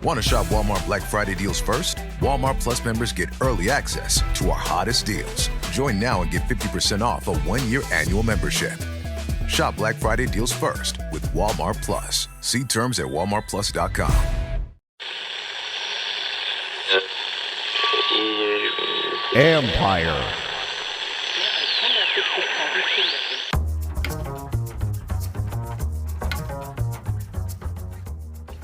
Want to shop Walmart Black Friday deals first? Walmart Plus members get early access to our hottest deals. Join now and get 50% off a 1-year annual membership. Shop Black Friday deals first with Walmart Plus. See terms at walmartplus.com. Ampire.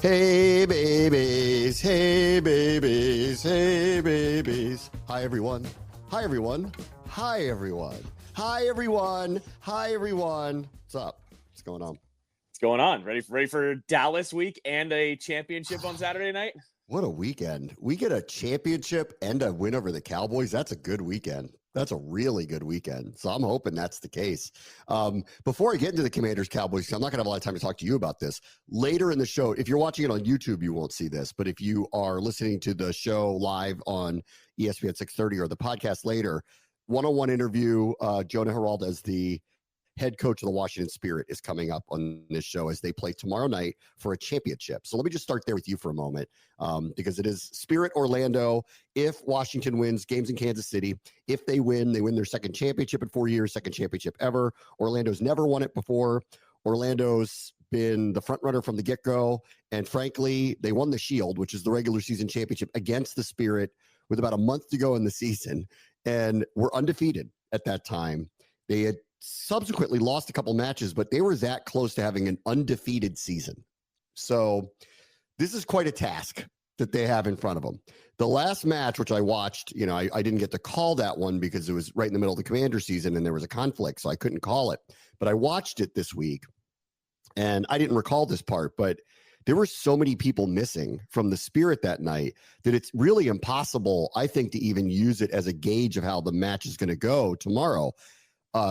Hey babies, hey babies, hey babies. Hi everyone. Hi everyone. Hi everyone. Hi everyone. Hi everyone. What's up? What's going on? What's going on? Ready for Dallas week and a championship on Saturday night? What a weekend. We get a championship and a win over the Cowboys. That's a good weekend. That's a really good weekend. So I'm hoping that's the case. Before I get into the Commanders-Cowboys, I'm not going to have a lot of time to talk to you about this. Later in the show, if you're watching it on YouTube, you won't see this. But if you are listening to the show live on ESPN 630 or the podcast later, one-on-one interview, Jona Giraldez, the head coach of the Washington Spirit, is coming up on this show as they play tomorrow night for a championship. So let me just start there with you for a moment, because it is Spirit Orlando. If Washington wins games in Kansas City, if they win their second championship in 4 years, second championship ever. Orlando's never won it before. Orlando's been the front runner from the get-go. And frankly, they won the Shield, which is the regular season championship, against the Spirit with about a month to go in the season, and were undefeated at that time. They had subsequently lost a couple matches, but they were that close to having an undefeated season. So this is quite a task that they have in front of them. The last match, which I watched, I didn't get to call that one because it was right in the middle of the Commander season and there was a conflict, so I couldn't call it. But I watched it this week, and I didn't recall this part, but there were so many people missing from the Spirit that night that it's really impossible, I think, to even use it as a gauge of how the match is going to go tomorrow.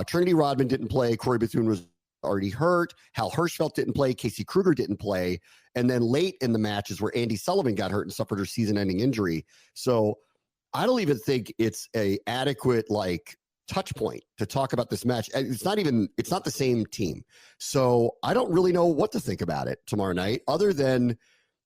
Trinity Rodman didn't play. Corey Bethune was already hurt. Hal Hirschfeld didn't play. Casey Kruger didn't play. And then late in the matches where Andy Sullivan got hurt and suffered her season-ending injury. So I don't even think it's a adequate touch point to talk about this match. It's not the same team. So I don't really know what to think about it tomorrow night, other than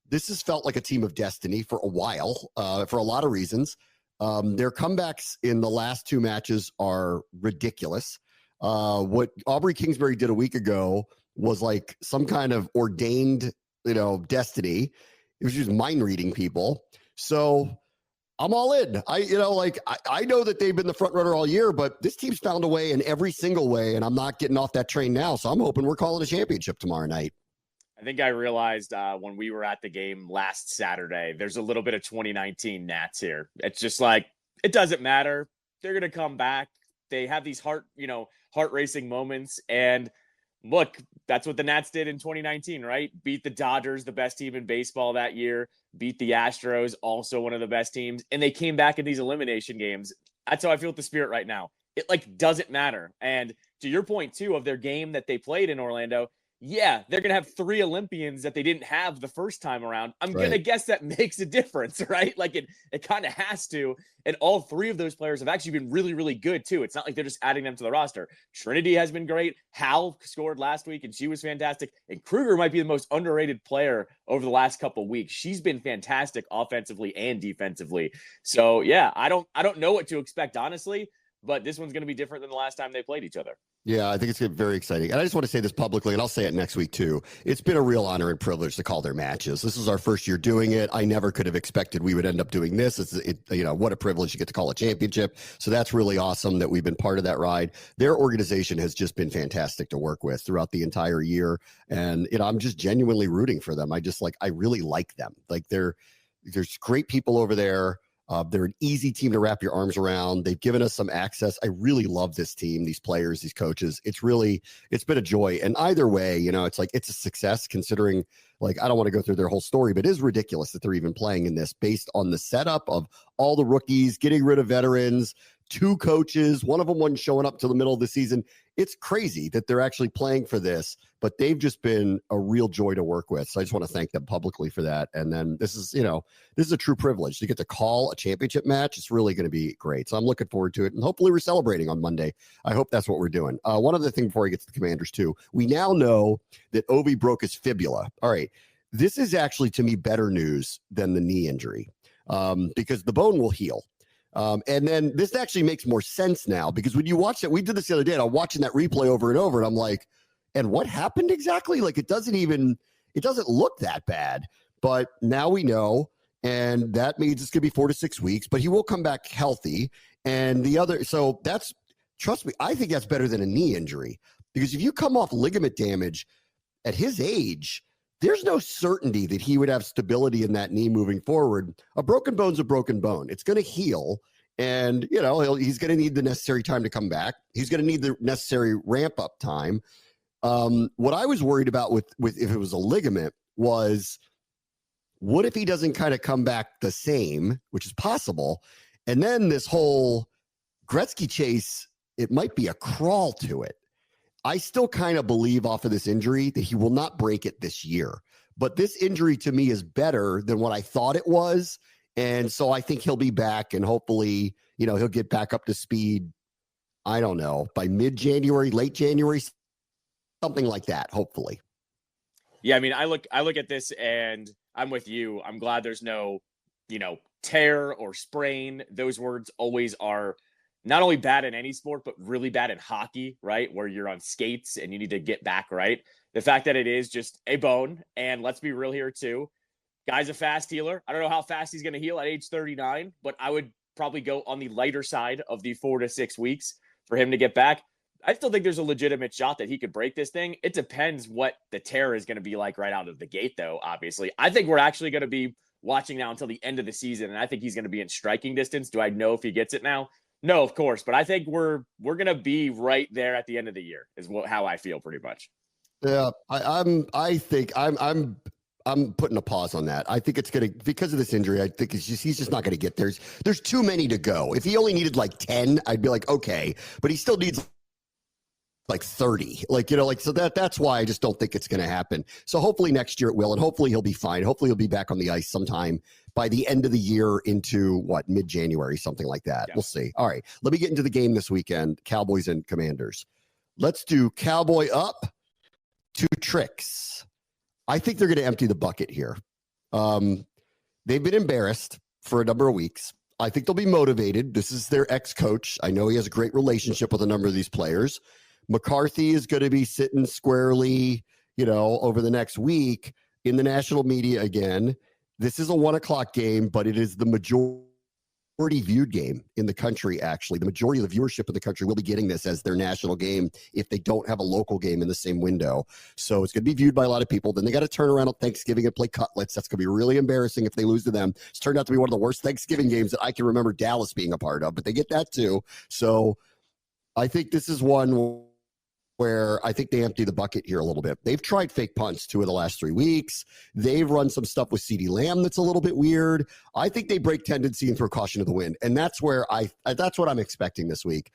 this has felt like a team of destiny for a while, for a lot of reasons. Their comebacks in the last two matches are ridiculous. What Aubrey Kingsbury did a week ago was like some kind of ordained, destiny. It was just mind reading people. So I'm all in. I know that they've been the front runner all year, but this team's found a way in every single way, and I'm not getting off that train now. So I'm hoping we're calling a championship tomorrow night. I think I realized when we were at the game last Saturday, there's a little bit of 2019 Nats here. It's just like, it doesn't matter. They're going to come back. They have these heart racing moments. And look, that's what the Nats did in 2019, right? Beat the Dodgers, the best team in baseball that year. Beat the Astros, also one of the best teams. And they came back in these elimination games. That's how I feel with the Spirit right now. It doesn't matter. And to your point too, of their game that they played in Orlando, yeah, they're going to have 3 Olympians that they didn't have the first time around. I'm going to guess that makes a difference, right? It kind of has to. And all 3 of those players have actually been really, really good too. It's not like they're just adding them to the roster. Trinity has been great. Hal scored last week and she was fantastic. And Kruger might be the most underrated player over the last couple of weeks. She's been fantastic offensively and defensively. So yeah, I don't know what to expect, honestly. But this one's going to be different than the last time they played each other. Yeah, I think it's very exciting. And I just want to say this publicly, and I'll say it next week too. It's been a real honor and privilege to call their matches. This is our first year doing it. I never could have expected we would end up doing this. What a privilege to get to call a championship. So that's really awesome that we've been part of that ride. Their organization has just been fantastic to work with throughout the entire year. And, I'm just genuinely rooting for them. I really like them. There's great people over there. They're an easy team to wrap your arms around. They've given us some access. I really love this team, these players, these coaches. It's been a joy. And either way, it's a success considering, I don't want to go through their whole story, but it is ridiculous that they're even playing in this based on the setup of all the rookies, getting rid of veterans, 2 coaches, one of them wasn't showing up till the middle of the season. It's crazy that they're actually playing for this, but they've just been a real joy to work with. So I just want to thank them publicly for that. And then this is a true privilege to get to call a championship match. It's really going to be great. So I'm looking forward to it. And hopefully we're celebrating on Monday. I hope that's what we're doing. One other thing before I get to the Commanders too, we now know that Ovi broke his fibula. All right. this is actually, to me, better news than the knee injury because the bone will heal. And then this actually makes more sense now because when you watch it, we did this the other day, and I'm watching that replay over and over, and I'm like, and what happened exactly? Like, it doesn't look that bad, but now we know, and that means it's going to be 4 to 6 weeks, but he will come back healthy. And trust me, I think that's better than a knee injury because if you come off ligament damage at his age, there's no certainty that he would have stability in that knee moving forward. A broken bone's a broken bone. It's going to heal. And, he's going to need the necessary time to come back. He's going to need the necessary ramp up time. What I was worried about with if it was a ligament was, what if he doesn't kind of come back the same, which is possible. And then this whole Gretzky chase, it might be a crawl to it. I still kind of believe off of this injury that he will not break it this year. But this injury to me is better than what I thought it was. And so I think he'll be back and hopefully, he'll get back up to speed. I don't know, by mid-January, late January, something like that, hopefully. Yeah, I mean, I look at this and I'm with you. I'm glad there's no, tear or sprain. Those words always are not only bad in any sport, but really bad in hockey, right? Where you're on skates and you need to get back right. The fact that it is just a bone, and let's be real here too. Guy's a fast healer. I don't know how fast he's going to heal at age 39, but I would probably go on the lighter side of the 4 to 6 weeks for him to get back. I still think there's a legitimate shot that he could break this thing. It depends what the tear is going to be like right out of the gate, though, obviously. I think we're actually going to be watching now until the end of the season, and I think he's going to be in striking distance. Do I know if he gets it now? No, of course, but I think we're going to be right there at the end of the year is how I feel pretty much. Yeah, I think I'm putting a pause on that. I think it's going to, because of this injury, I think he's just not going to get there. There's too many to go. If he only needed like 10, I'd be like, okay, but he still needs like 30, so that's why I just don't think it's going to happen. So hopefully next year it will, and hopefully he'll be fine. Hopefully he'll be back on the ice sometime by the end of the year into mid-January, something like that. Yeah. We'll see. All right, let me get into the game this weekend, Cowboys and Commanders. Let's do Cowboy up, 2 tricks. I think they're going to empty the bucket here. They've been embarrassed for a number of weeks. I think they'll be motivated. This is their ex-coach. I know he has a great relationship with a number of these players. McCarthy is going to be sitting squarely, over the next week in the national media again. This is a 1:00 game, but it is the majority viewed game in the country, actually. The majority of the viewership in the country will be getting this as their national game if they don't have a local game in the same window. So it's going to be viewed by a lot of people. Then they got to turn around on Thanksgiving and play Cutlets. That's going to be really embarrassing if they lose to them. It's turned out to be one of the worst Thanksgiving games that I can remember Dallas being a part of, but they get that too. So I think this is one where I think they empty the bucket here a little bit. They've tried fake punts 2 of the last 3 weeks. They've run some stuff with CeeDee Lamb that's a little bit weird. I think they break tendency and throw caution to the wind. And that's where that's what I'm expecting this week.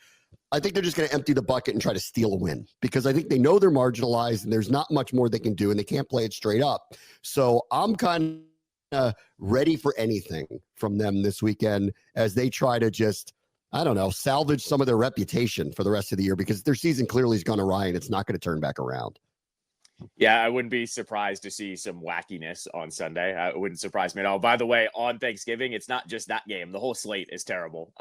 I think they're just going to empty the bucket and try to steal a win because I think they know they're marginalized and there's not much more they can do and they can't play it straight up. So I'm kind of ready for anything from them this weekend as they try to just, salvage some of their reputation for the rest of the year because their season clearly has gone awry and it's not going to turn back around. Yeah, I wouldn't be surprised to see some wackiness on Sunday. It wouldn't surprise me at all. By the way, on Thanksgiving, it's not just that game. The whole slate is terrible.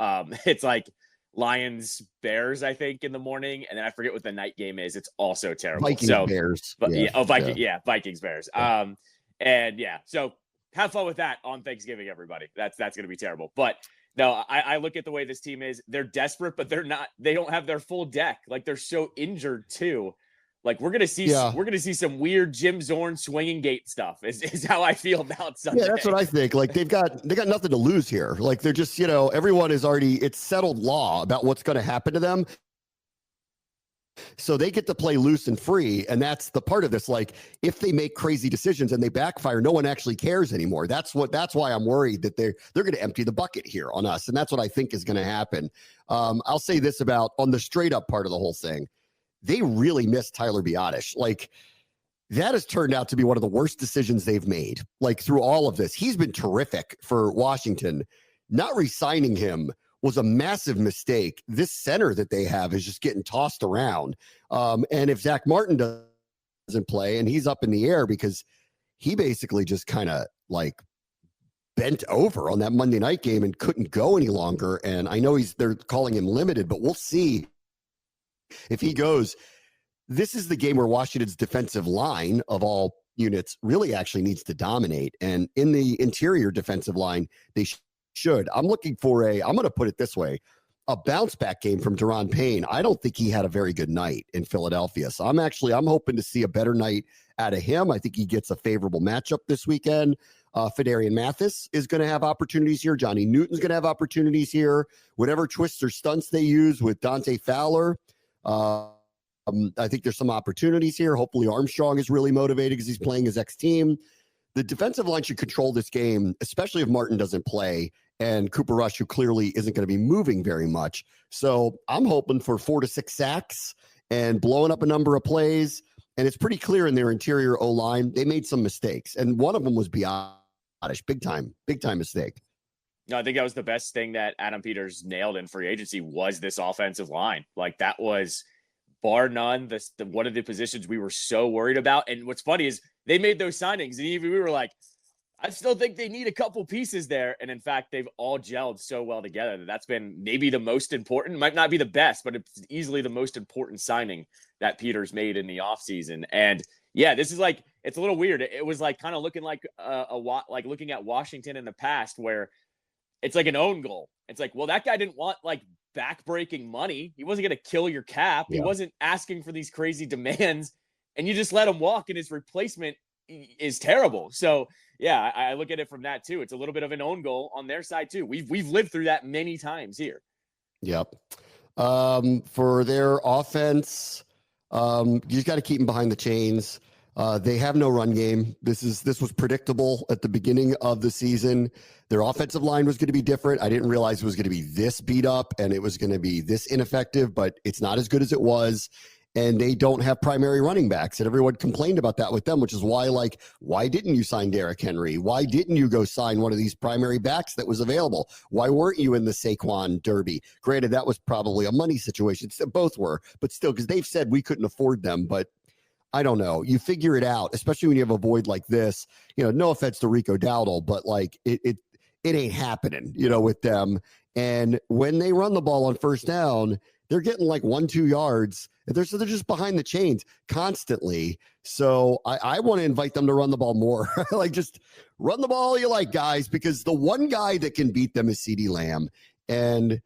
It's like Lions, Bears, I think, in the morning. And then I forget what the night game is. It's also terrible. Vikings, Bears. But Vikings, Bears. Yeah. So have fun with that on Thanksgiving, everybody. That's going to be terrible. But no, I look at the way this team is. They're desperate, but they don't have their full deck. Like, they're so injured too. Like, we're gonna see some weird Jim Zorn swinging gate stuff. Is how I feel about Sunday. Yeah, that's what I think. Like, they got nothing to lose here. Like, they're just everyone is already, it's settled law about what's going to happen to them. So they get to play loose and free, and that's the part of this. Like, if they make crazy decisions and they backfire, no one actually cares anymore. That's why I'm worried that they're going to empty the bucket here on us, and that's what I think is going to happen. I'll say this about on the straight up part of the whole thing. They really miss Tyler Biotish. Like, that has turned out to be one of the worst decisions they've made. Like, through all of this, he's been terrific for Washington. Not re-signing him was a massive mistake. This center that they have is just getting tossed around. And if Zach Martin doesn't play, and he's up in the air because he basically just kind of like bent over on that Monday night game and couldn't go any longer. And I know they're calling him limited, but we'll see if he goes. This is the game where Washington's defensive line of all units really actually needs to dominate. And in the interior defensive line, they should. I'm looking for I'm going to put it this way, a bounce back game from Deron Payne. I don't think he had a very good night in Philadelphia. So I'm hoping to see a better night out of him. I think he gets a favorable matchup this weekend. Fedarian Mathis is going to have opportunities here. Johnny Newton's going to have opportunities here. Whatever twists or stunts they use with Dante Fowler, I think there's some opportunities here. Hopefully Armstrong is really motivated because he's playing his ex-team. The defensive line should control this game, especially if Martin doesn't play and Cooper Rush, who clearly isn't going to be moving very much. So I'm hoping for 4 to 6 sacks and blowing up a number of plays. And it's pretty clear in their interior O-line, they made some mistakes. And one of them was Biotish. Big time mistake. No, I think that was the best thing that Adam Peters nailed in free agency was this offensive line. Like that was bar none, one of the positions we were so worried about. And what's funny is they made those signings and even we were like, I still think they need a couple pieces there. And in fact, they've all gelled so well together that that's been maybe the most important, might not be the best, but it's easily the most important signing that Peters made in the offseason. And yeah, this is like, it's a little weird. It was like kind of looking like like looking at Washington in the past where it's like an own goal. It's like, well, that guy didn't want like backbreaking money. He wasn't going to kill your cap. Yeah. He wasn't asking for these crazy demands and you just let him walk and his replacement is terrible. So yeah, I look at it from that too. It's a little bit of an own goal on their side too. We've lived through that many times here. Yep. For their offense, you just got to keep them behind the chains. They have no run game. This was predictable at the beginning of the season. Their offensive line was going to be different. I didn't realize it was going to be this beat up and it was going to be this ineffective, but it's not as good as it was. And they don't have primary running backs. And everyone complained about that with them, which is why, like, why didn't you sign Derrick Henry? Why didn't you go sign one of these primary backs that was available? Why weren't you in the Saquon Derby? Granted, that was probably a money situation. Both were, but still, because they've said we couldn't afford them. But I don't know. You figure it out, especially when you have a void like this. You know, no offense to Rico Dowdle, but like it ain't happening, you know, with them. And when they run the ball on first down, they're getting like 1-2 yards. So they're just behind the chains constantly. So I want to invite them to run the ball more. Like just run the ball you like, guys, because the one guy that can beat them is CeeDee Lamb. And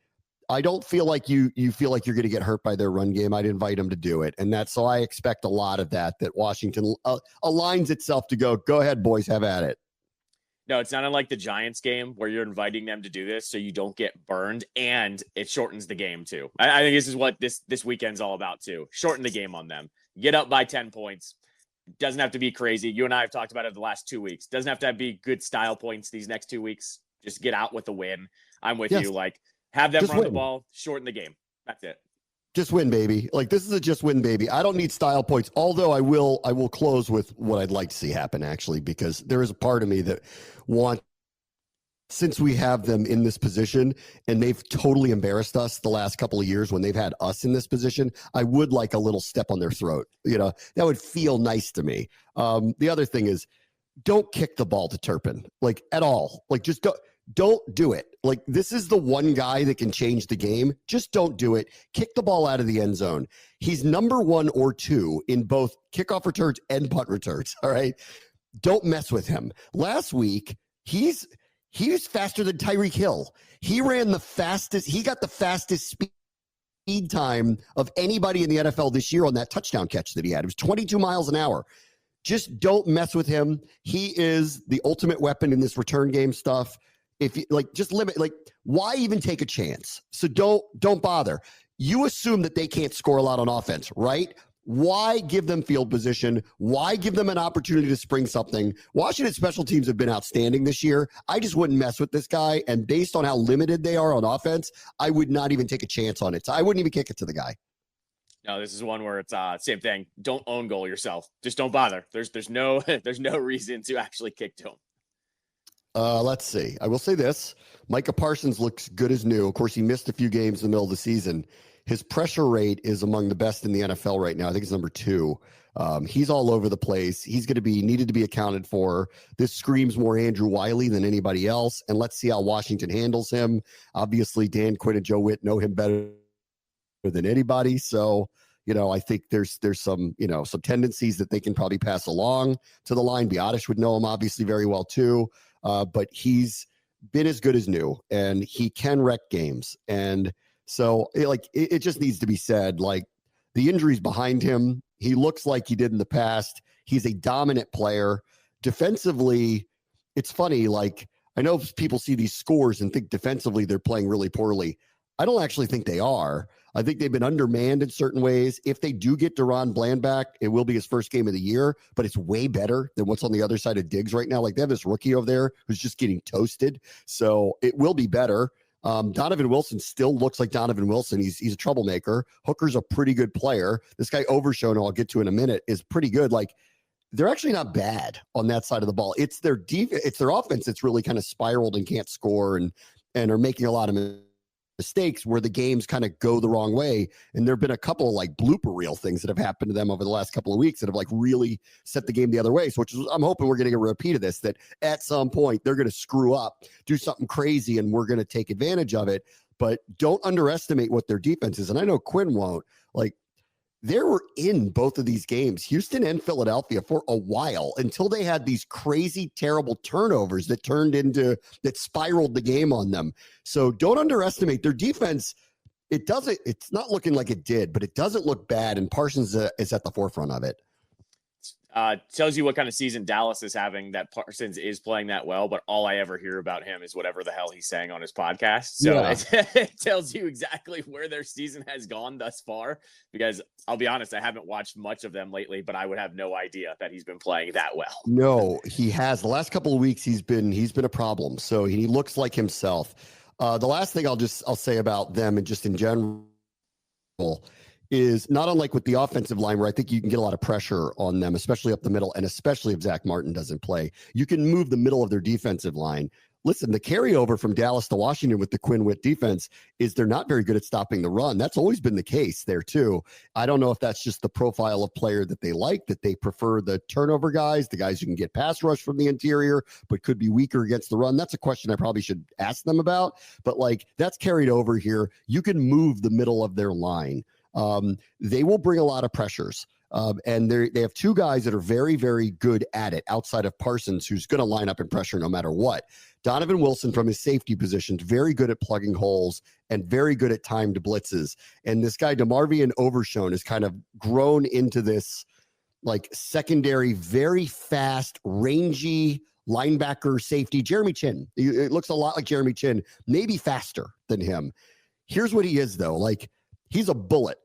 I don't feel like you feel like you're going to get hurt by their run game. I'd invite them to do it. And so I expect a lot of that Washington aligns itself to go ahead, boys, have at it. No, it's not unlike the Giants game where you're inviting them to do this so you don't get burned, and it shortens the game too. I think this is what this weekend's all about too. Shorten the game on them. Get up by 10 points. Doesn't have to be crazy. You and I have talked about it the last 2 weeks. Doesn't have to be good style points these next 2 weeks. Just get out with a win. I'm with you. Like, have them run the ball, shorten the game. That's it. Just win, baby. Like, this is a just win, baby. I don't need style points, although I will close with what I'd like to see happen, actually, because there is a part of me that wants, since we have them in this position and they've totally embarrassed us the last couple of years when they've had us in this position, I would like a little step on their throat. You know, that would feel nice to me. The other thing is, don't kick the ball to Turpin, like, at all. Like, just don't do it. Like, this is the one guy that can change the game. Just don't do it. Kick the ball out of the end zone. He's number 1 or 2 in both kickoff returns and punt returns. All right. Don't mess with him. Last week, he was faster than Tyreek Hill. He ran the fastest. He got the fastest speed time of anybody in the NFL this year on that touchdown catch that he had. It was 22 miles an hour. Just don't mess with him. He is the ultimate weapon in this return game stuff. If you like, just limit, like, why even take a chance? So don't bother. You assume that they can't score a lot on offense, right? Why give them field position? Why give them an opportunity to spring something? Washington special teams have been outstanding this year. I just wouldn't mess with this guy. And based on how limited they are on offense, I would not even take a chance on it. So I wouldn't even kick it to the guy. No, this is one where it's same thing. Don't own goal yourself. Just don't bother. There's no reason to actually kick to him. Let's see. I will say this. Micah Parsons looks good as new. Of course, he missed a few games in the middle of the season. His pressure rate is among the best in the NFL right now. I think it's number 2. He's all over the place. He's going to be needed to be accounted for. This screams more Andrew Wiley than anybody else. And let's see how Washington handles him. Obviously, Dan Quinn and Joe Witt know him better than anybody. So, I think there's some, some tendencies that they can probably pass along to the line. Biotish would know him obviously very well too. But he's been as good as new, and he can wreck games. And so it just needs to be said, like, the injuries behind him, he looks like he did in the past. He's a dominant player. Defensively, it's funny. Like, I know people see these scores and think defensively they're playing really poorly. I don't actually think they are. I think they've been undermanned in certain ways. If they do get Deron Bland back, it will be his first game of the year, but it's way better than what's on the other side of Diggs right now. Like, they have this rookie over there who's just getting toasted. So it will be better. Donovan Wilson still looks like Donovan Wilson. He's a troublemaker. Hooker's a pretty good player. This guy Overshown, I'll get to in a minute, is pretty good. Like, they're actually not bad on that side of the ball. It's their it's their offense that's really kind of spiraled and can't score and are making a lot of mistakes where the games kind of go the wrong way. And there've been a couple of like blooper reel things that have happened to them over the last couple of weeks that have like really set the game the other way. So I'm hoping we're getting a repeat of this, that at some point they're going to screw up, do something crazy, and we're going to take advantage of it. But don't underestimate what their defense is. And I know Quinn won't. Like, they were in both of these games, Houston and Philadelphia, for a while until they had these crazy, terrible turnovers that spiraled the game on them. So don't underestimate their defense. It's not looking like it did, but it doesn't look bad. And Parsons is at the forefront of it. Tells you what kind of season Dallas is having, that Parsons is playing that well, but all I ever hear about him is whatever the hell he's saying on his podcast. So it tells you exactly where their season has gone thus far, because I'll be honest, I haven't watched much of them lately, but I would have no idea that he's been playing that well. No, he has. The last couple of weeks, he's been a problem. So he looks like himself. The last thing I'll say about them and just in general is not unlike with the offensive line, where I think you can get a lot of pressure on them, especially up the middle, and especially if Zach Martin doesn't play. You can move the middle of their defensive line. Listen, the carryover from Dallas to Washington with the Quinn Witt defense is they're not very good at stopping the run. That's always been the case there too. I don't know if that's just the profile of player that they like, that they prefer the turnover guys, the guys who can get pass rush from the interior, but could be weaker against the run. That's a question I probably should ask them about, but like, that's carried over here. You can move the middle of their line. They will bring a lot of pressures. And they have 2 guys that are very, very good at it outside of Parsons, who's going to line up in pressure no matter what. Donovan Wilson, from his safety position, very good at plugging holes and very good at timed blitzes. And this guy, DeMarvion Overshown, has kind of grown into this like secondary, very fast, rangy linebacker safety. Jeremy Chin. It looks a lot like Jeremy Chin, maybe faster than him. Here's what he is, though. Like, he's a bullet.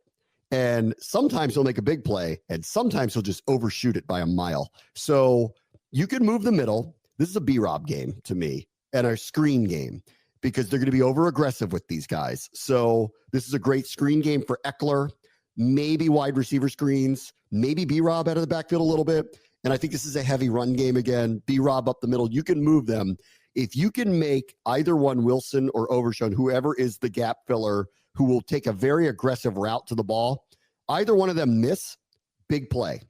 And sometimes he'll make a big play, and sometimes he'll just overshoot it by a mile. So you can move the middle. This is a B-Rob game to me, and a screen game, because they're going to be over-aggressive with these guys. So this is a great screen game for Eckler, maybe wide receiver screens, maybe B-Rob out of the backfield a little bit. And I think this is a heavy run game again. B-Rob up the middle. You can move them. If you can make either one, Wilson or Overshown, whoever is the gap filler, who will take a very aggressive route to the ball, either one of them miss, big play.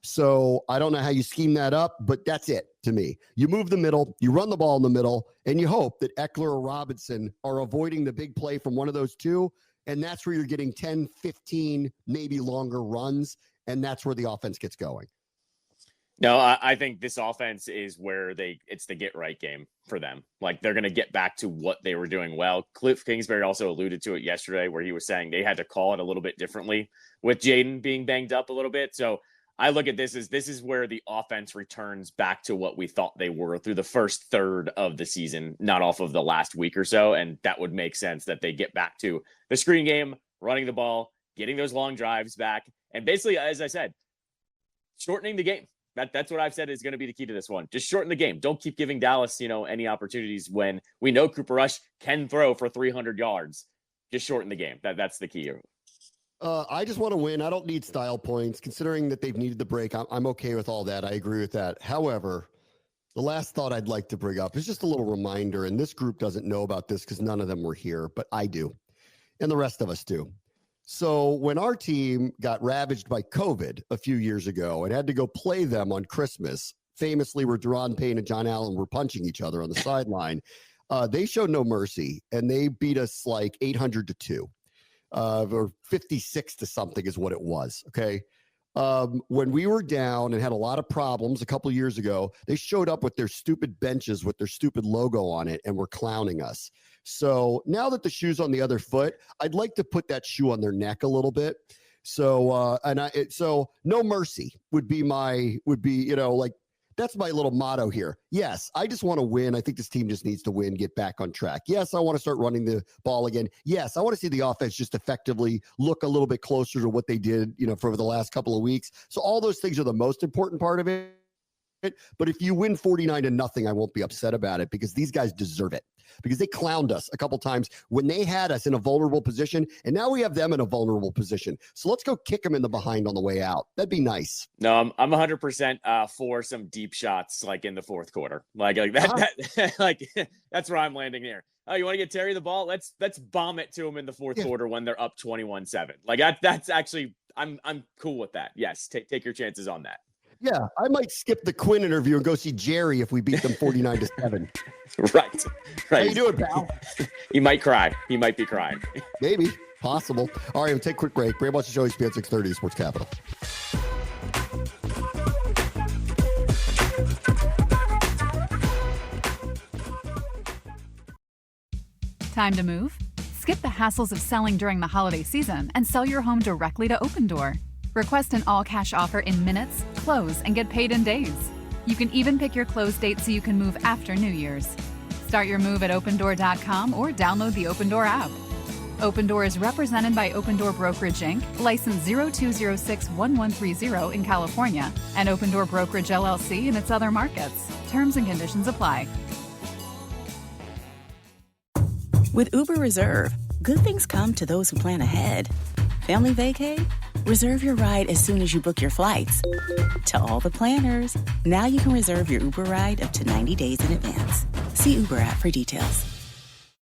So I don't know how you scheme that up, but that's it to me. You move the middle, you run the ball in the middle, and you hope that Eckler or Robinson are avoiding the big play from one of those two, and that's where you're getting 10, 15, maybe longer runs, and that's where the offense gets going. No, I think this offense is where it's the get right game for them. Like, they're going to get back to what they were doing well. Cliff Kingsbury also alluded to it yesterday, where he was saying they had to call it a little bit differently with Jaden being banged up a little bit. So I look at this is where the offense returns back to what we thought they were through the first third of the season, not off of the last week or so. And that would make sense that they get back to the screen game, running the ball, getting those long drives back. And basically, as I said, shortening the game. That's what I've said is going to be the key to this one. Just shorten the game. Don't keep giving Dallas, any opportunities when we know Cooper Rush can throw for 300 yards. Just shorten the game. That's the key. I just want to win. I don't need style points. Considering that they've needed the break, I'm okay with all that. I agree with that. However, the last thought I'd like to bring up is just a little reminder, and this group doesn't know about this because none of them were here, but I do, and the rest of us do. So when our team got ravaged by COVID a few years ago and had to go play them on Christmas, famously where Deron Payne and John Allen were punching each other on the sideline, they showed no mercy, and they beat us like 800-2, or 56 to something is what it was. Okay. When we were down and had a lot of problems a couple of years ago, they showed up with their stupid benches with their stupid logo on it and were clowning us. So now that the shoe's on the other foot, I'd like to put that shoe on their neck a little bit. So, so no mercy would be, like, that's my little motto here. Yes, I just want to win. I think this team just needs to win, get back on track. Yes, I want to start running the ball again. Yes, I want to see the offense just effectively look a little bit closer to what they did, for the last couple of weeks. So all those things are the most important part of it. But if you win 49-0, I won't be upset about it, because these guys deserve it, because they clowned us a couple times when they had us in a vulnerable position, and now we have them in a vulnerable position. So let's go kick them in the behind on the way out. That'd be nice. No, I'm 100% for some deep shots, like in the fourth quarter, like that, like that's where I'm landing here. Oh, you want to get Terry the ball? Let's bomb it to him in the fourth quarter when they're up 21-7. Like that's actually, I'm cool with that. Yes, take your chances on that. Yeah, I might skip the Quinn interview and go see Jerry if we beat them 49-7. Right. How you doing, pal? He might cry. He might be crying. Maybe. Possible. All right, we'll take a quick break. Bram watch the show, ESPN 630, Sports Capital. Time to move? Skip the hassles of selling during the holiday season and sell your home directly to Open Door. Request an all-cash offer in minutes, close, and get paid in days. You can even pick your close date so you can move after New Year's. Start your move at opendoor.com or download the Open Door app. Open Door is represented by Open Door Brokerage Inc., license 02061130 in California, and Open Door Brokerage LLC in its other markets. Terms and conditions apply. With Uber Reserve, good things come to those who plan ahead. Family vacay? Reserve your ride as soon as you book your flights. To all the planners, now you can reserve your Uber ride up to 90 days in advance. See Uber app for details.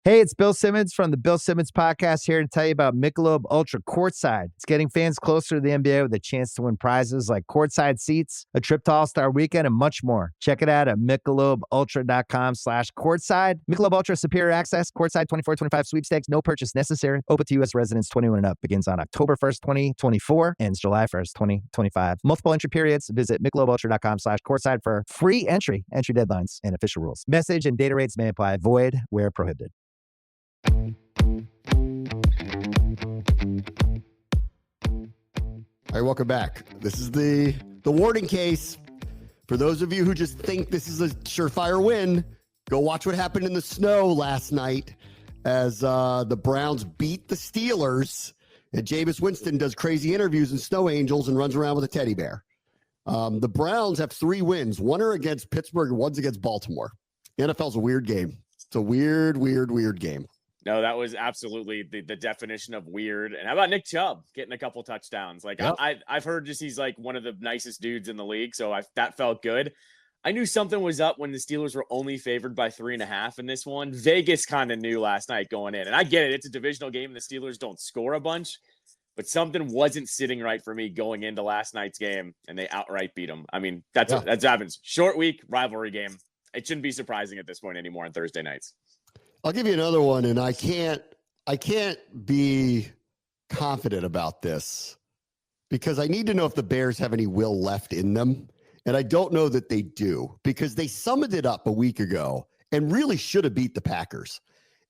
Hey, it's Bill Simmons from the Bill Simmons Podcast here to tell you about Michelob Ultra Courtside. It's getting fans closer to the NBA with a chance to win prizes like courtside seats, a trip to All-Star Weekend, and much more. Check it out at MichelobUltra.com/courtside. Michelob Ultra Superior Access, Courtside 24-25 sweepstakes, no purchase necessary. Open to U.S. residents 21 and up. Begins on October 1st, 2024, ends July 1st, 2025. Multiple entry periods. Visit MichelobUltra.com/courtside for free entry deadlines, and official rules. Message and data rates may apply. Void where prohibited. All right, welcome back. This is the warning case. For those of you who just think this is a surefire win, go watch what happened in the snow last night as the Browns beat the Steelers, and Jameis Winston does crazy interviews in snow angels and runs around with a teddy bear. The Browns have 3 wins. 1 are against Pittsburgh and 1's against Baltimore. The NFL's a weird game. It's a weird game. No, that was absolutely the definition of weird. And how about Nick Chubb getting a couple touchdowns? Like, yep. I've heard just he's like one of the nicest dudes in the league, so that felt good. I knew something was up when the Steelers were only favored by 3.5 in this one. Vegas kind of knew last night going in. And I get it. It's a divisional game and the Steelers don't score a bunch. But something wasn't sitting right for me going into last night's game, and they outright beat them. I mean, that's happens. Short week, rivalry game. It shouldn't be surprising at this point anymore on Thursday nights. I'll give you another one, and I can't be confident about this because I need to know if the Bears have any will left in them, and I don't know that they do because they summed it up a week ago and really should have beat the Packers,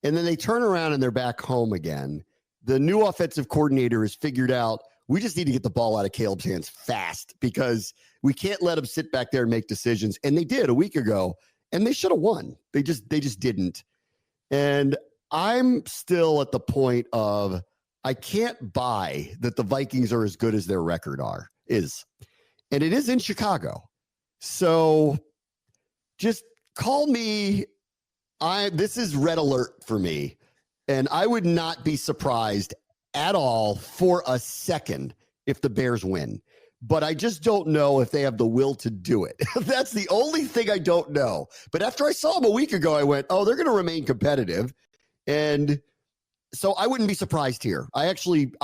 and then they turn around and they're back home again. The new offensive coordinator has figured out we just need to get the ball out of Caleb's hands fast because we can't let him sit back there and make decisions, and they did a week ago, and they should have won. They just didn't. And I'm still at the point of I can't buy that the Vikings are as good as their record is. And it is in Chicago. So just call me. This is red alert for me. And I would not be surprised at all for a second if the Bears win. But I just don't know if they have the will to do it. That's the only thing I don't know. But after I saw them a week ago, I went, oh, they're going to remain competitive. And So I wouldn't be surprised here. I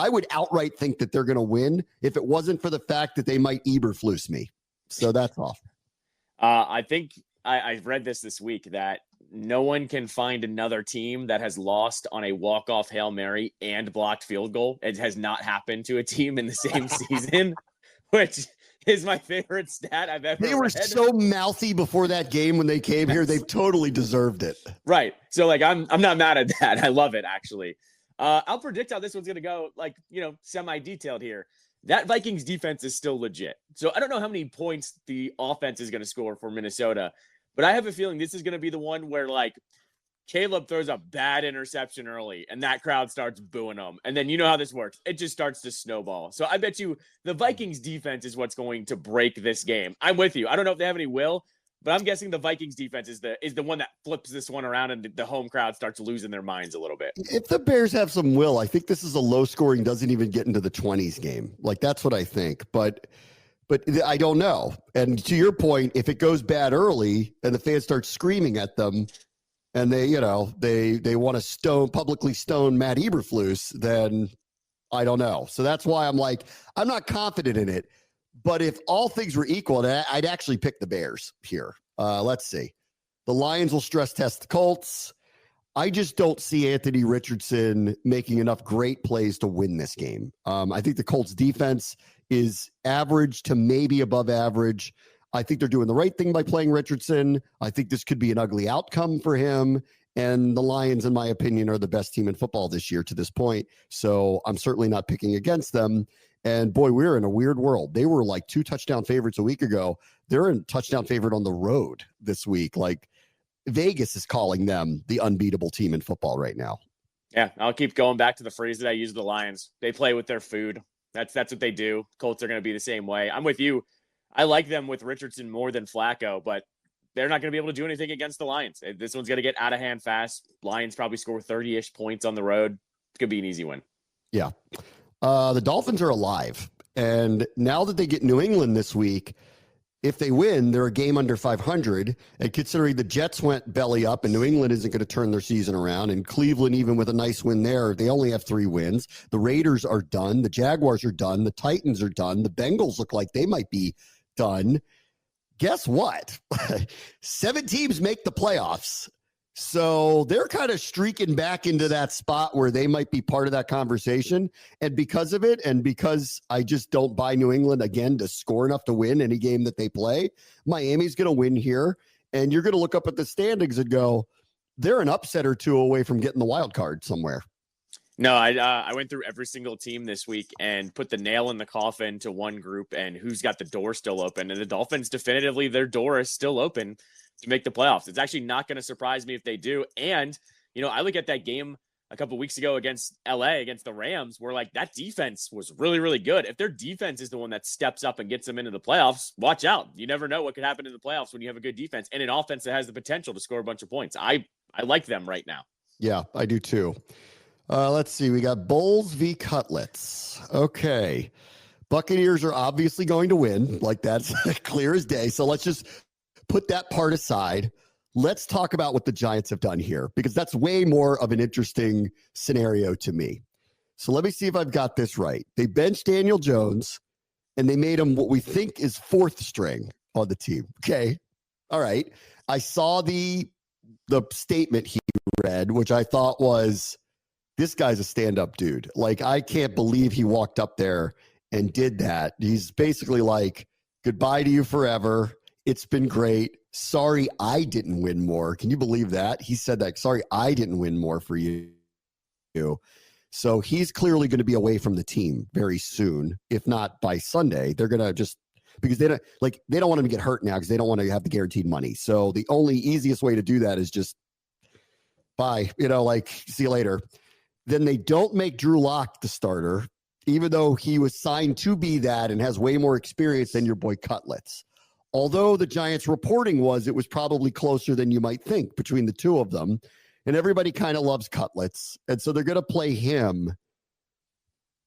would outright think that they're going to win if it wasn't for the fact that they might Eberflus me. So that's all. I think I've read this week that no one can find another team that has lost on a walk-off Hail Mary and blocked field goal. It has not happened to a team in the same season, which is my favorite stat I've ever read. They were so mouthy before that game when they came here. They've totally deserved it. Right. So, like, I'm not mad at that. I love it, actually. I'll predict how this one's going to go, like, semi-detailed here. That Vikings defense is still legit. So I don't know how many points the offense is going to score for Minnesota, but I have a feeling this is going to be the one where, like, Caleb throws a bad interception early and that crowd starts booing him. And then you know how this works. It just starts to snowball. So I bet you the Vikings defense is what's going to break this game. I'm with you. I don't know if they have any will, but I'm guessing the Vikings defense is the one that flips this one around and the home crowd starts losing their minds a little bit. If the Bears have some will, I think this is a low scoring, doesn't even get into the 20s game. Like, that's what I think. But I don't know. And to your point, if it goes bad early and the fans start screaming at them and they want to publicly stone Matt Eberflus, then I don't know. So that's why I'm like, I'm not confident in it. But if all things were equal, I'd actually pick the Bears here. Let's see. The Lions will stress test the Colts. I just don't see Anthony Richardson making enough great plays to win this game. I think the Colts defense is average to maybe above average. I think they're doing the right thing by playing Richardson. I think this could be an ugly outcome for him. And the Lions, in my opinion, are the best team in football this year to this point. So I'm certainly not picking against them. And boy, we're in a weird world. They were like 2 touchdown favorites a week ago. They're a touchdown favorite on the road this week. Like, Vegas is calling them the unbeatable team in football right now. Yeah, I'll keep going back to the phrase that I use the Lions. They play with their food. That's what they do. Colts are going to be the same way. I'm with you. I like them with Richardson more than Flacco, but they're not going to be able to do anything against the Lions. This one's going to get out of hand fast. Lions probably score 30-ish points on the road. It could be an easy win. Yeah. The Dolphins are alive. And now that they get New England this week, if they win, they're a game under 500. And considering the Jets went belly up and New England isn't going to turn their season around, and Cleveland, even with a nice win there, they only have 3 wins. The Raiders are done. The Jaguars are done. The Titans are done. The Bengals look like they might be done. Guess what? 7 teams make the playoffs. So they're kind of streaking back into that spot where they might be part of that conversation. And because of it, and because I just don't buy New England again to score enough to win any game that they play, Miami's going to win here. And you're going to look up at the standings and go, they're an upset or 2 away from getting the wild card somewhere. No, I went through every single team this week and put the nail in the coffin to one group and who's got the door still open. And the Dolphins, definitively, their door is still open to make the playoffs. It's actually not going to surprise me if they do. And, I look at that game a couple of weeks ago against LA, against the Rams, where like that defense was really, really good. If their defense is the one that steps up and gets them into the playoffs, watch out. You never know what could happen in the playoffs when you have a good defense and an offense that has the potential to score a bunch of points. I like them right now. Yeah, I do too. Let's see. We got Bulls v. Cutlets. Okay. Buccaneers are obviously going to win. Like, that's clear as day. So let's just put that part aside. Let's talk about what the Giants have done here, because that's way more of an interesting scenario to me. So let me see if I've got this right. They benched Daniel Jones, and they made him what we think is 4th string on the team. Okay. All right. I saw the statement he read, which I thought was, this guy's a stand-up dude. Like, I can't believe he walked up there and did that. He's basically like, goodbye to you forever. It's been great. Sorry, I didn't win more. Can you believe that? He said that. Sorry, I didn't win more for you. So he's clearly going to be away from the team very soon. If not by Sunday, they're going to just, because they don't want him to get hurt now because they don't want to have the guaranteed money. So the only easiest way to do that is just bye, see you later. Then they don't make Drew Lock the starter, even though he was signed to be that and has way more experience than your boy Cutlets. Although the Giants reporting was it was probably closer than you might think between the two of them. And everybody kind of loves Cutlets. And so they're going to play him.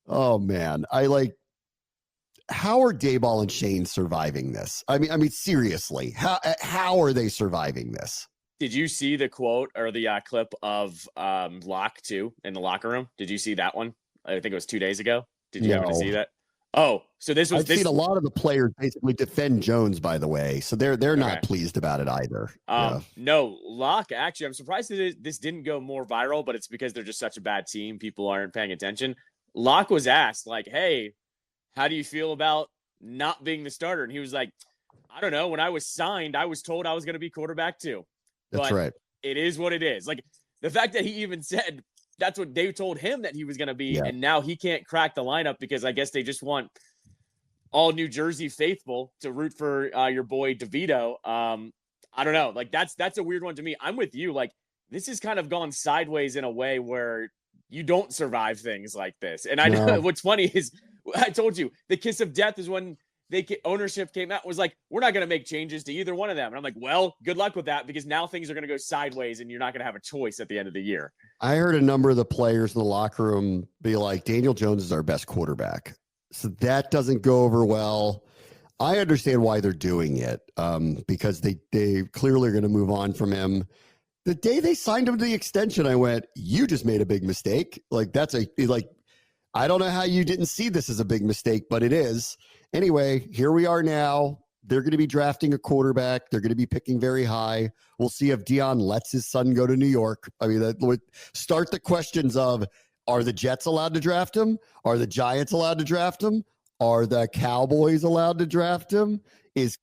Oh, man. How are Dayball and Shane surviving this? I mean, seriously, how are they surviving this? Did you see the quote or the clip of Locke too in the locker room? Did you see that one? I think it was 2 days ago. Did you happen to see that? Oh, so I've seen a lot of the players basically defend Jones, by the way, so they're not pleased about it either. No, Locke, actually, I'm surprised that this didn't go more viral, but it's because they're just such a bad team. People aren't paying attention. Locke was asked, like, hey, how do you feel about not being the starter? And he was like, I don't know. When I was signed, I was told I was going to be quarterback too. That's right. It is what it is. Like, the fact that he even said that's what they told him that he was going to be, and now he can't crack the lineup because I guess they just want all New Jersey faithful to root for your boy DeVito. I don't know. Like, that's a weird one to me. I'm with you. Like, this has kind of gone sideways in a way where you don't survive things like this. And I know what's funny is I told you the kiss of death is when ownership came out, was like, we're not going to make changes to either one of them. And I'm like, well, good luck with that, because now things are going to go sideways and you're not going to have a choice at the end of the year. I heard a number of the players in the locker room be like, Daniel Jones is our best quarterback. So that doesn't go over well. I understand why they're doing it, because they clearly are going to move on from him. The day they signed him to the extension, I went, you just made a big mistake. Like, I don't know how you didn't see this as a big mistake, but it is. Anyway, here we are now. They're going to be drafting a quarterback. They're going to be picking very high. We'll see if Dion lets his son go to New York. I mean, that would start the questions of, are the Jets allowed to draft him? Are the Giants allowed to draft him? Are the Cowboys allowed to draft him? Is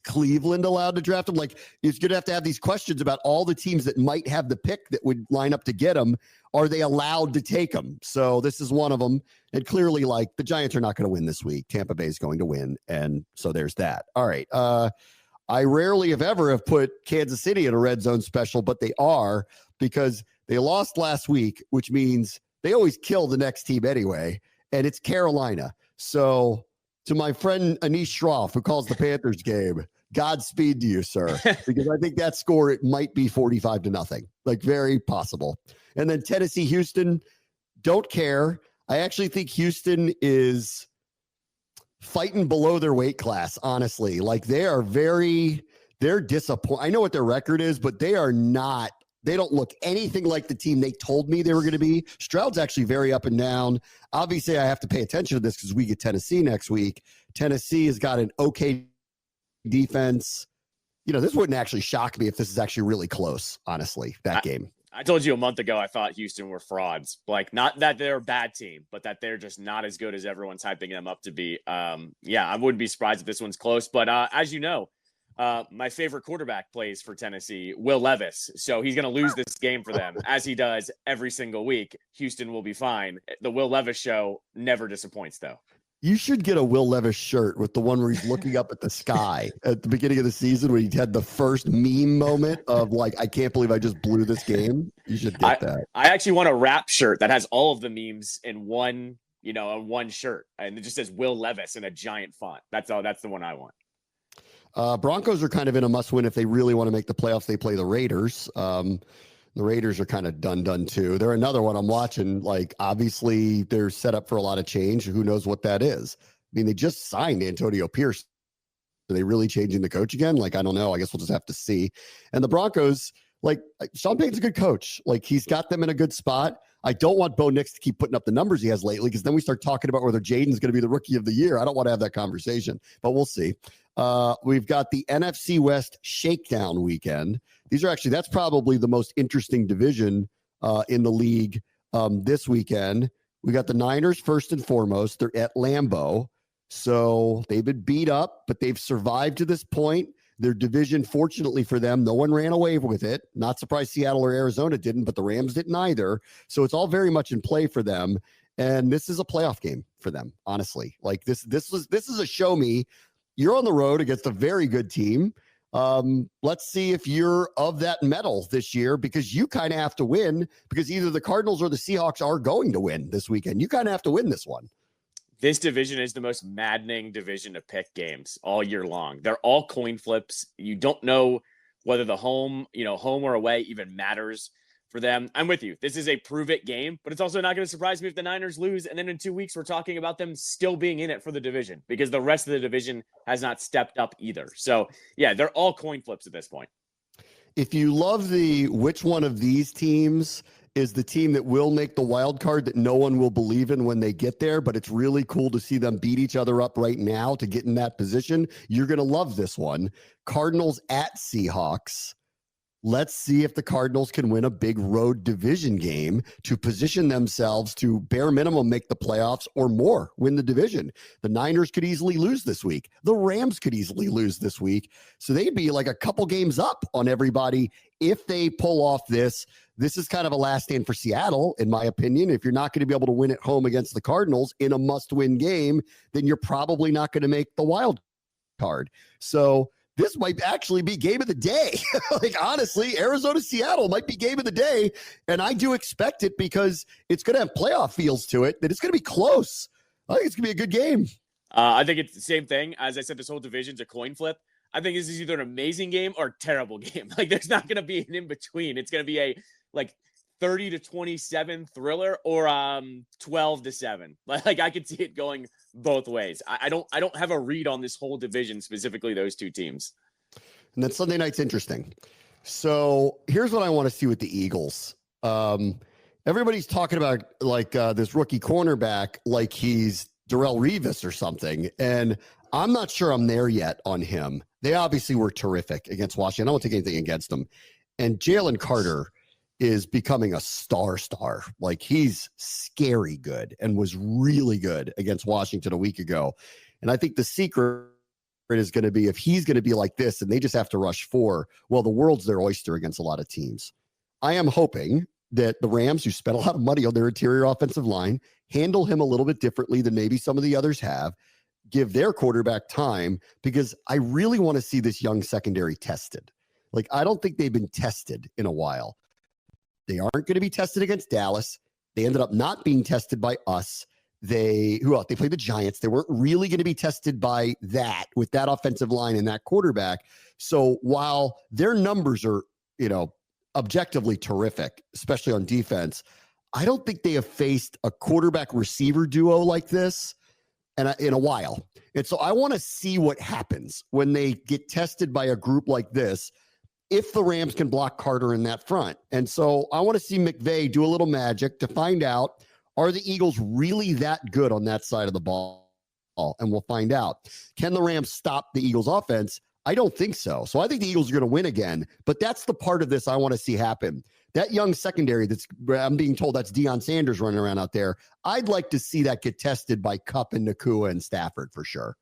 Cleveland allowed to draft him? Like, it's going to have these questions about all the teams that might have the pick that would line up to get him. Are they allowed to take him? So this is one of them. And clearly, like, the Giants are not going to win this week. Tampa Bay is going to win. And so there's that. All right. I rarely, if ever, have put Kansas City in a red zone special, but they are, because they lost last week, which means they always kill the next team anyway. And it's Carolina. So to my friend Anish Shroff, who calls the Panthers game, Godspeed to you, sir, because I think that score, it might be 45-0, like, very possible. And then Tennessee, Houston, don't care. I actually think Houston is fighting below their weight class, honestly. Like, they're disappointed. I know what their record is, but they don't look anything like the team they told me they were going to be. Stroud's actually very up and down. Obviously, I have to pay attention to this because we get Tennessee next week. Tennessee has got an okay defense. You know, this wouldn't actually shock me if this is actually really close, honestly, that game. I told you a month ago I thought Houston were frauds. Like, not that they're a bad team, but that they're just not as good as everyone's hyping them up to be. I wouldn't be surprised if this one's close. But as you know, my favorite quarterback plays for Tennessee, Will Levis. So he's going to lose this game for them, as he does every single week. Houston will be fine. The Will Levis show never disappoints, though. You should get a Will Levis shirt with the one where he's looking up at the sky at the beginning of the season when he had the first meme moment of, like, I can't believe I just blew this game. You should get that. I actually want a wrap shirt that has all of the memes in one shirt. And it just says Will Levis in a giant font. That's the one I want. Broncos are kind of in a must-win if they really want to make the playoffs. They play the Raiders. The Raiders are kind of done too. They're another one I'm watching. Like, obviously, they're set up for a lot of change. Who knows what that is? I mean, they just signed Antonio Pierce. Are they really changing the coach again? Like, I don't know. I guess we'll just have to see. And the Broncos, like, Sean Payton's a good coach. Like, he's got them in a good spot. I don't want Bo Nix to keep putting up the numbers he has lately, because then we start talking about whether Jaden's going to be the rookie of the year. I don't want to have that conversation, but we'll see. We've got the NFC West shakedown weekend. That's probably the most interesting division in the league this weekend. We got the Niners first and foremost. They're at Lambeau. So they've been beat up, but they've survived to this point. Their division, fortunately for them, no one ran away with it. Not surprised Seattle or Arizona didn't, but the Rams didn't either. So it's all very much in play for them. And this is a playoff game for them, honestly. Like, this is a show me. You're on the road against a very good team. Let's see if you're of that mettle this year, because you kind of have to win, because either the Cardinals or the Seahawks are going to win this weekend. You kind of have to win this one. This division is the most maddening division to pick games all year long. They're all coin flips. You don't know whether the home or away even matters for them. I'm with you. This is a prove it game, but it's also not going to surprise me if the Niners lose. And then in 2 weeks, we're talking about them still being in it for the division, because the rest of the division has not stepped up either. So yeah, they're all coin flips at this point. if you love which one of these teams is the team that will make the wild card that no one will believe in when they get there, but it's really cool to see them beat each other up right now to get in that position, you're going to love this one. Cardinals at Seahawks. Let's see if the Cardinals can win a big road division game to position themselves to bare minimum make the playoffs or more, win the division. The Niners could easily lose this week. The Rams could easily lose this week. So they'd be like a couple games up on everybody if they pull off this. This is kind of a last stand for Seattle, in my opinion. If you're not going to be able to win at home against the Cardinals in a must-win game, then you're probably not going to make the wild card. So this might actually be game of the day. Like, honestly, Arizona-Seattle might be game of the day. And I do expect it because it's going to have playoff feels to it, that it's going to be close. I think it's going to be a good game. I think it's the same thing. As I said, this whole division's a coin flip. I think this is either an amazing game or a terrible game. Like, there's not going to be an in-between. It's going to be a, 30-27 thriller or 12-7. Like, I could see it going both ways. I don't have a read on this whole division, specifically those two teams. And then Sunday night's interesting. So here's what I want to see with the Eagles. Everybody's talking about this rookie cornerback like he's Darrelle Revis or something. And I'm not sure I'm there yet on him. They obviously were terrific against Washington. I don't take anything against them. And Jalen Carter is becoming a star. Like, he's scary good and was really good against Washington a week ago. And I think the secret is going to be, if he's going to be like this and they just have to rush 4, well, the world's their oyster against a lot of teams. I am hoping that the Rams, who spent a lot of money on their interior offensive line, handle him a little bit differently than maybe some of the others have, give their quarterback time, because I really want to see this young secondary tested. Like, I don't think they've been tested in a while. They aren't going to be tested against Dallas. They ended up not being tested by us. They played the Giants. They weren't really going to be tested by that with that offensive line and that quarterback. So while their numbers are, objectively terrific, especially on defense, I don't think they have faced a quarterback receiver duo like this in a while. And so I want to see what happens when they get tested by a group like this, if the Rams can block Carter in that front. And so I want to see McVay do a little magic to find out, are the Eagles really that good on that side of the ball? And we'll find out. Can the Rams stop the Eagles offense? I don't think so. So I think the Eagles are going to win again, but that's the part of this I want to see happen. That young secondary I'm being told that's Deion Sanders running around out there. I'd like to see that get tested by Kupp and Nakua and Stafford for sure.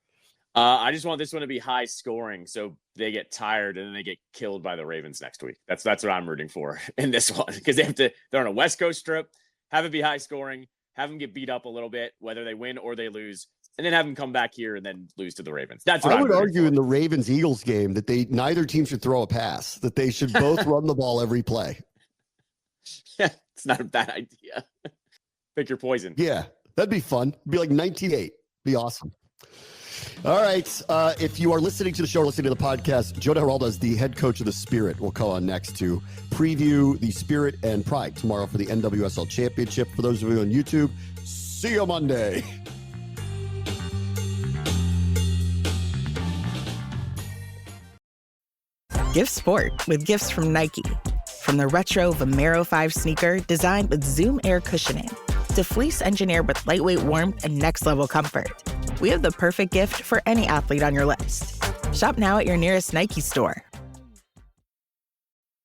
I just want this one to be high scoring so they get tired and then they get killed by the Ravens next week. That's what I'm rooting for in this one, because they're on a West Coast trip, have it be high scoring, have them get beat up a little bit, whether they win or they lose, and then have them come back here and then lose to the Ravens. That's what I would argue in the Ravens-Eagles game that neither team should throw a pass, that they should both run the ball every play. It's not a bad idea. Pick your poison. Yeah, that'd be fun. It'd be like 19-8. Be awesome. All right. If you are listening to the show or listening to the podcast, Jona Giraldez, the head coach of the Spirit, will come on next to preview the Spirit and Pride tomorrow for the NWSL Championship. For those of you on YouTube, see you Monday. Give sport with gifts from Nike. From the retro Vomero 5 sneaker designed with Zoom Air cushioning to fleece engineered with lightweight warmth and next-level comfort, we have the perfect gift for any athlete on your list. Shop now at your nearest Nike store.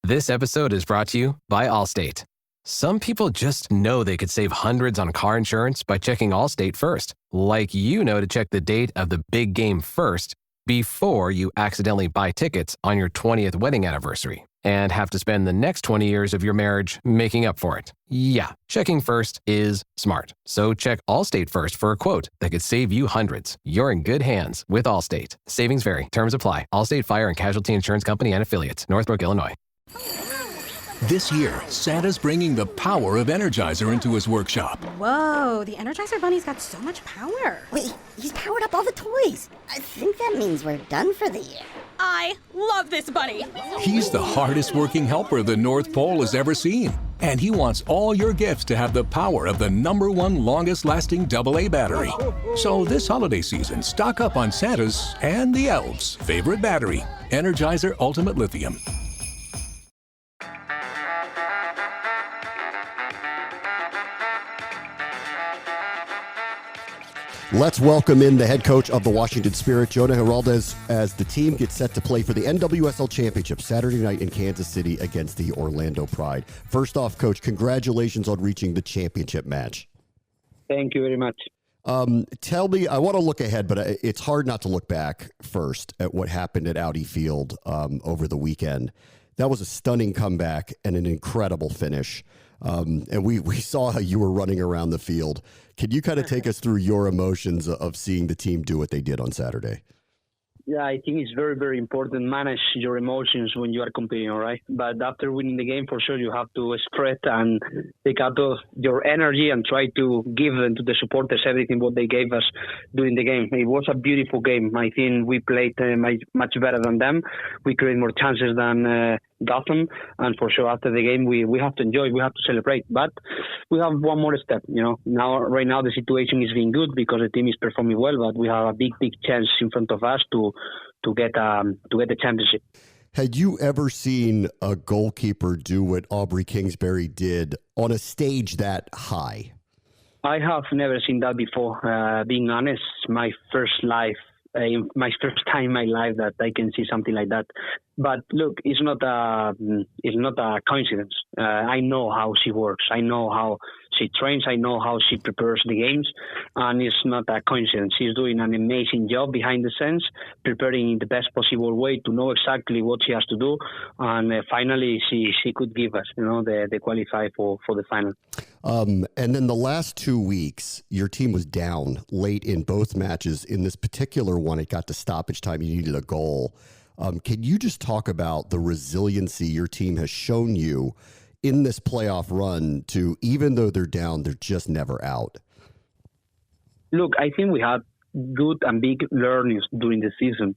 This episode is brought to you by Allstate. Some people just know they could save hundreds on car insurance by checking Allstate first, like to check the date of the big game first before you accidentally buy tickets on your 20th wedding anniversary and have to spend the next 20 years of your marriage making up for it. Yeah, checking first is smart. So check Allstate first for a quote that could save you hundreds. You're in good hands with Allstate. Savings vary. Terms apply. Allstate Fire and Casualty Insurance Company and Affiliates. Northbrook, Illinois. This year, Santa's bringing the power of Energizer into his workshop. Whoa, the Energizer Bunny's got so much power. Wait, he's powered up all the toys. I think that means we're done for the year. I love this bunny. He's the hardest working helper the North Pole has ever seen. And he wants all your gifts to have the power of the #1 longest lasting AA battery. So this holiday season, stock up on Santa's and the elves' favorite battery, Energizer Ultimate Lithium. Let's welcome in the head coach of the Washington Spirit, Jona Giraldez, as the team gets set to play for the NWSL Championship Saturday night in Kansas City against the Orlando Pride. First off, Coach, congratulations on reaching the championship match. Thank you very much. Tell me, I want to look ahead, but it's hard not to look back first at what happened at Audi Field over the weekend. That was a stunning comeback and an incredible finish. And we saw how you were running around the field. Can you kind of take us through your emotions of seeing the team do what they did on Saturday? Yeah, I think it's very, very important to manage your emotions when you are competing, all right? But after winning the game, for sure, you have to spread and take out your energy and try to give them to the supporters everything what they gave us during the game. It was a beautiful game. I think we played much better than them. We created more chances than Gotham, and for sure after the game we have to enjoy, we have to celebrate, but we have one more step. Right now the situation is being good because the team is performing well, but we have a big chance in front of us to get the championship. Had you ever seen a goalkeeper do what Aubrey Kingsbury did on a stage that high? I have never seen that before. Being honest, my first time in my life that I can see something like that. But look, it's not a coincidence. I know how she works. I know how she trains. I know how she prepares the games, and it's not a coincidence. She's doing an amazing job behind the scenes, preparing in the best possible way to know exactly what she has to do, and finally she could give us, the qualify for the final. And then the last 2 weeks, your team was down late in both matches. In this particular one, it got to stoppage time. You needed a goal. Can you just talk about the resiliency your team has shown you in this playoff run to, even though they're down, they're just never out? Look, I think we had good and big learnings during the season.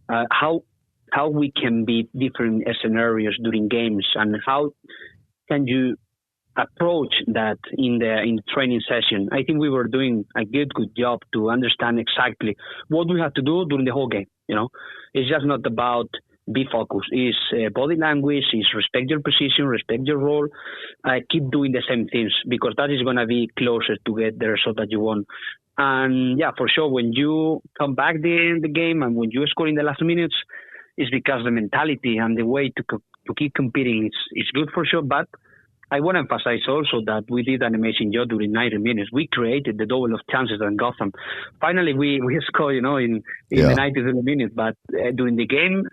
How we can be different scenarios during games, and how can you approach that in the training session. I think we were doing a good job to understand exactly what we have to do during the whole game. It's just not about be focused. It's body language, it's respect your position, respect your role, keep doing the same things, because that is going to be closer to get the result that you want. And yeah, for sure, when you come back the game and when you score in the last minutes, it's because the mentality and the way to keep competing is good for sure. But I want to emphasize also that we did an amazing job during 90 minutes. We created the double of chances than Gotham. Finally, we scored, in the 93 minutes. But during the game,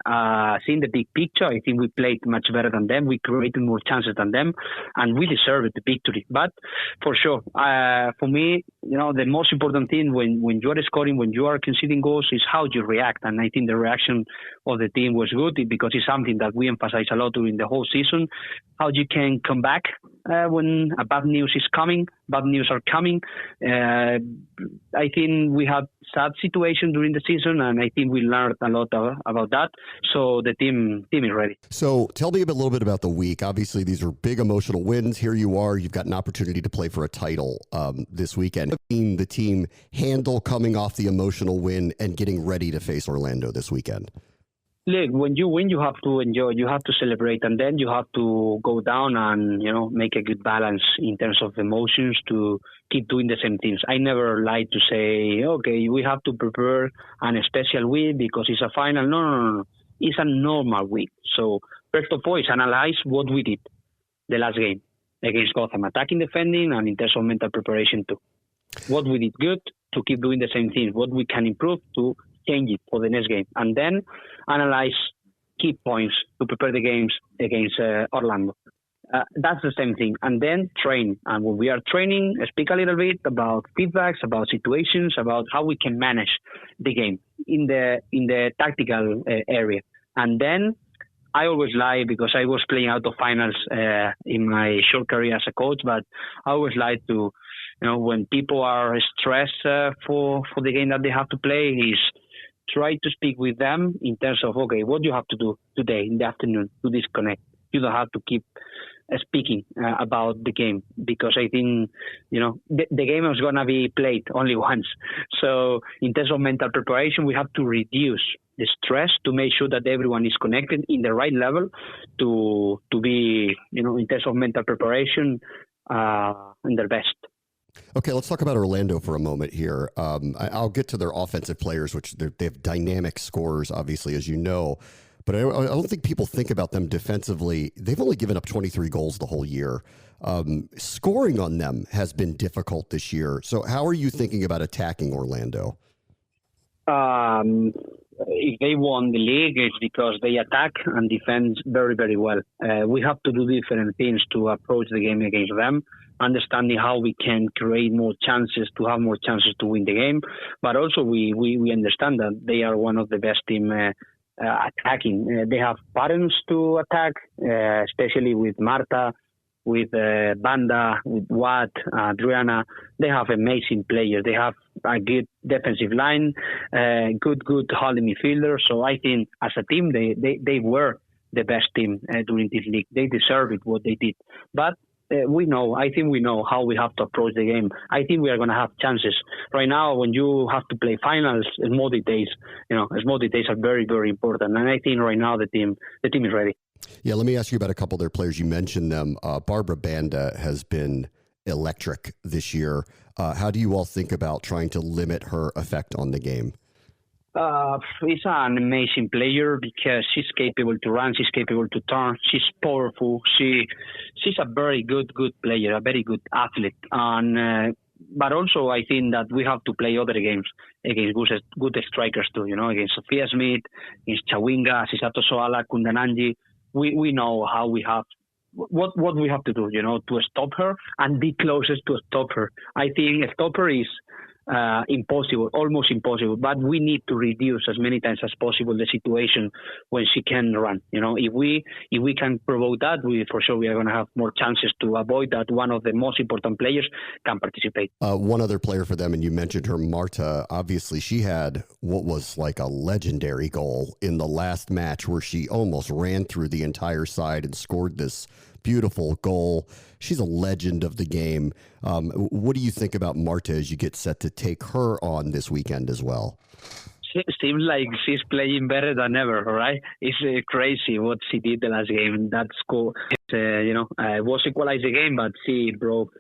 seeing the big picture, I think we played much better than them. We created more chances than them, and we deserved the victory. But for sure, for me, the most important thing when you are scoring, when you are conceding goals, is how you react. And I think the reaction of the team was good, because it's something that we emphasize a lot during the whole season. How you can come back when a bad news is coming, bad news are coming. I think we had sad situation during the season, and I think we learned a lot about that. So the team is ready. So tell me a little bit about the week. Obviously, these are big emotional wins. Here you are. You've got an opportunity to play for a title this weekend. The team handle coming off the emotional win and getting ready to face Orlando this weekend? Look, when you win, you have to enjoy, you have to celebrate, and then you have to go down and, make a good balance in terms of emotions to keep doing the same things. I never like to say, okay, we have to prepare a special week because it's a final. No. It's a normal week. So first of all, it's analyze what we did the last game against Gotham, attacking, defending, and in terms of mental preparation too. What we did good to keep doing the same thing, what we can improve to change it for the next game, and then analyze key points to prepare the games against Orlando. That's the same thing. And then train. And when we are training, speak a little bit about feedbacks, about situations, about how we can manage the game in the tactical area. And then I always lie, because I was playing out of finals in my short career as a coach, but I always like to, when people are stressed for the game that they have to play, is try to speak with them in terms of, okay, what you have to do today in the afternoon to disconnect. You don't have to keep speaking about the game, because I think, the game is going to be played only once. So in terms of mental preparation, we have to reduce the stress to make sure that everyone is connected in the right level to be, in terms of mental preparation, in their best. Okay, let's talk about Orlando for a moment here. I'll get to their offensive players, which they have dynamic scorers, obviously, as you know. But I don't think people think about them defensively. They've only given up 23 goals the whole year. Scoring on them has been difficult this year. So how are you thinking about attacking Orlando? If they won the league, it's because they attack and defend very, very well. We have to do different things to approach the game against them, understanding how we can create more chances, to have more chances to win the game. But also we understand that they are one of the best team attacking. They have patterns to attack, especially with Marta, with Banda, with Watt, Adriana. They have amazing players. They have a good defensive line, good holding midfielder. So I think as a team, they were the best team during this league. They deserve it, what they did. But I think we know how we have to approach the game. I think we are going to have chances. Right now, when you have to play finals, small details are very, very important. And I think right now the team is ready. Yeah, let me ask you about a couple of their players. You mentioned them. Barbara Banda has been electric this year. How do you all think about trying to limit her effect on the game? She's an amazing player because she's capable to run, she's capable to turn, she's powerful. She's a very good player, a very good athlete. And but also I think that we have to play other games against good strikers too. Against Sophia Smith, against Chawinga, Sisato Soala, Kundananji. We know how we have what we have to do, to stop her and be closest to stop her. I think stop her is impossible, almost impossible, but we need to reduce as many times as possible the situation when she can run. If we can provoke that, we are going to have more chances to avoid that one of the most important players can participate. One other player for them, and you mentioned her, Marta. Obviously, she had what was like a legendary goal in the last match where she almost ran through the entire side and scored this beautiful goal. She's a legend of the game. What do you think about Marta as you get set to take her on this weekend as well? She seems like she's playing better than ever, right? It's crazy what she did the last game. That's cool. Was equalized the game, but she broke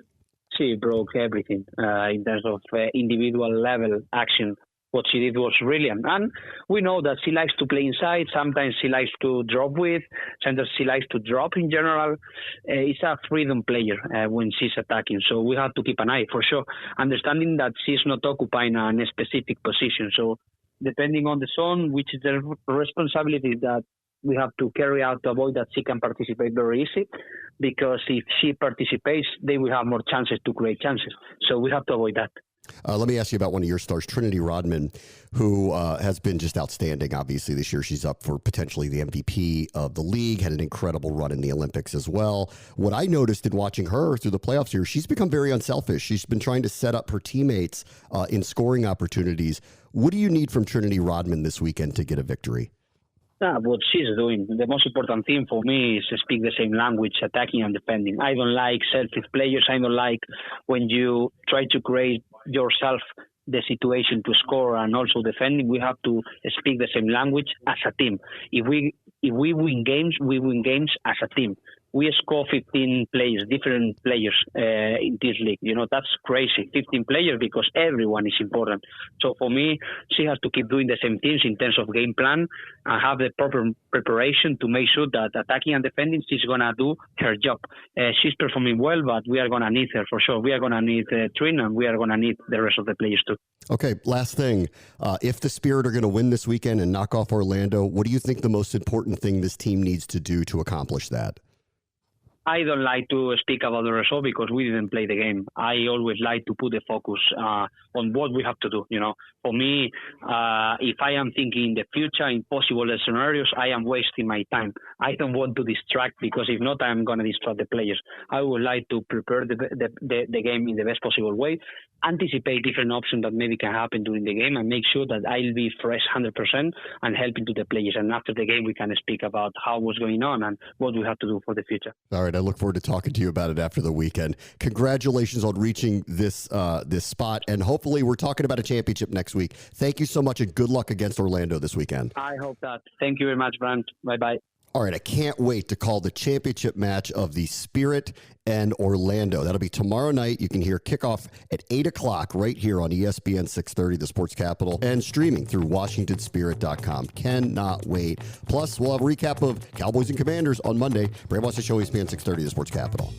everything in terms of individual level action. What she did was brilliant. And we know that she likes to play inside. Sometimes she likes to drop with. Sometimes she likes to drop in general. It's a freedom player when she's attacking. So we have to keep an eye for sure. Understanding that she's not occupying a specific position. So depending on the zone, which is the responsibility that we have to carry out to avoid that she can participate very easy. Because if she participates, they will have more chances to create chances. So we have to avoid that. Let me ask you about one of your stars, Trinity Rodman, who has been just outstanding. Obviously, this year she's up for potentially the MVP of the league, had an incredible run in the Olympics as well. What I noticed in watching her through the playoffs here, she's become very unselfish. She's been trying to set up her teammates in scoring opportunities. What do you need from Trinity Rodman this weekend to get a victory? What she's doing. The most important thing for me is to speak the same language, attacking and defending. I don't like selfish players. I don't like when you try to create yourself the situation to score and also defending. We have to speak the same language as a team. If we win games, we win games as a team. We score 15 players, different players in this league. That's crazy. 15 players because everyone is important. So for me, she has to keep doing the same things in terms of game plan and have the proper preparation to make sure that attacking and defending, she's going to do her job. She's performing well, but we are going to need her for sure. We are going to need Trin and we are going to need the rest of the players too. Okay, last thing. If the Spirit are going to win this weekend and knock off Orlando, what do you think the most important thing this team needs to do to accomplish that? I don't like to speak about the result because we didn't play the game. I always like to put the focus on what we have to do. For me, if I am thinking in the future, in possible scenarios, I am wasting my time. I don't want to distract because if not, I am going to distract the players. I would like to prepare the game in the best possible way, anticipate different options that maybe can happen during the game, and make sure that I'll be fresh 100% and helping to the players. And after the game, we can speak about how what's going on and what we have to do for the future. All right. I look forward to talking to you about it after the weekend. Congratulations on reaching this spot, and hopefully we're talking about a championship next week. Thank you so much, and good luck against Orlando this weekend. I hope that. Thank you very much, Brand. Bye-bye. All right, I can't wait to call the championship match of the Spirit and Orlando. That'll be tomorrow night. You can hear kickoff at 8 o'clock right here on ESPN 630, the Sports Capital, and streaming through WashingtonSpirit.com. Cannot wait. Plus, we'll have a recap of Cowboys and Commanders on Monday. Bram Show, ESPN 630, the Sports Capital.